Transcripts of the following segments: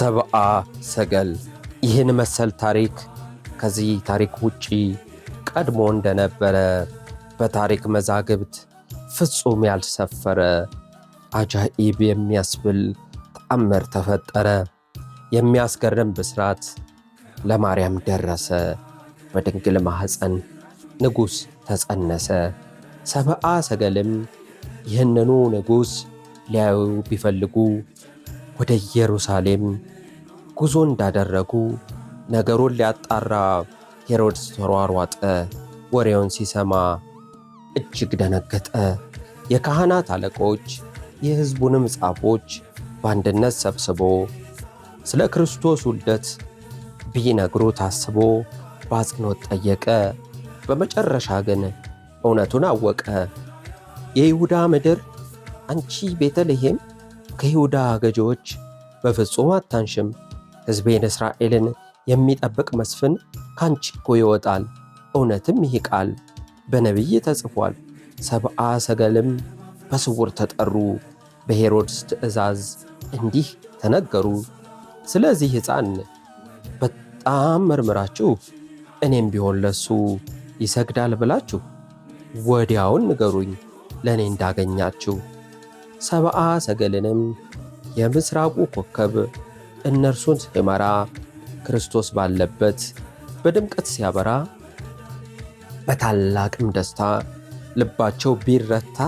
ሰብአ ሰገል። ይህን መሰል ታሪክ ከዚህ ታሪክ ውጪ ቀድሞ እንደነበረ በታሪክ መዛግብት ፍጹም ያልሰፈረ አጃኢብ የሚያስብል ተአምር ተፈጠረ። የሚያስገርም ብስራት ለማርያም ደረሰ። በድንግል ማኅፀን ንጉሥ ተጸነሰ። ሰብአ ሰገልም ይህንኑ ንጉሥ ሊያዩ ቢፈልጉ ወደ ኢየሩሳሌም ጉዞ እንዳደረጉ ነገሩን ሊያጣራ ሄሮድስ ተሯሯጠ። ወሬውን ሲሰማ እጅግ ደነገጠ። የካህናት አለቆች የሕዝቡንም ጻፎች በአንድነት ሰብስቦ ስለ ክርስቶስ ውልደት ቢነግሩ ታስቦ በአጽንኦት ጠየቀ። በመጨረሻ ግን እውነቱን አወቀ። የይሁዳ ምድር አንቺ ቤተልሔም ከይሁዳ ገዢዎች በፍጹም አታንሽም። ሕዝቤን እስራኤልን የሚጠብቅ መስፍን ካንቺ እኮ ይወጣል። እውነትም ይህ ቃል በነቢይ ተጽፏል። ሰብአ ሰገልም በስውር ተጠሩ። በሄሮድስ ትእዛዝ እንዲህ ተነገሩ። ስለዚህ ሕፃን በጣም መርምራችሁ እኔም ቢሆን ለሱ ይሰግዳል ብላችሁ ወዲያውን ንገሩኝ፣ ለእኔ እንዳገኛችሁ። ሰብአ ሰገልንም የምሥራቁ ኮከብ እነርሱን ሲመራ ክርስቶስ ባለበት በድምቀት ሲያበራ በታላቅም ደስታ ልባቸው ቢረታ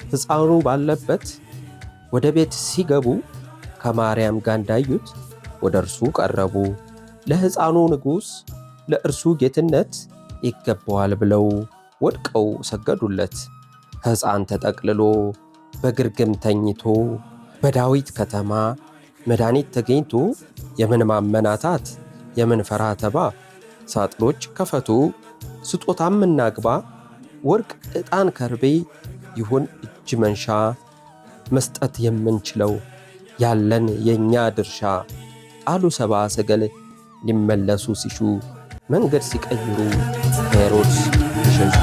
ሕፃኑ ባለበት ወደ ቤት ሲገቡ ከማርያም ጋር እንዳዩት ወደ እርሱ ቀረቡ። ለሕፃኑ ንጉሥ ለእርሱ ጌትነት ይገባዋል ብለው ወድቀው ሰገዱለት። ሕፃን ተጠቅልሎ በግርግም ተኝቶ በዳዊት ከተማ መድኃኒት ተገኝቶ የምን ማመናታት የምን ፈራተባ ሳጥኖች ከፈቱ ስጦታም እናግባ ወርቅ ዕጣን ከርቤ ይሁን እጅ መንሻ መስጠት የምንችለው ያለን የእኛ ድርሻ አሉ። ሰብአ ሰገል ሊመለሱ ሲሹ መንገድ ሲቀይሩ ሄሮድስ ሲሸሹ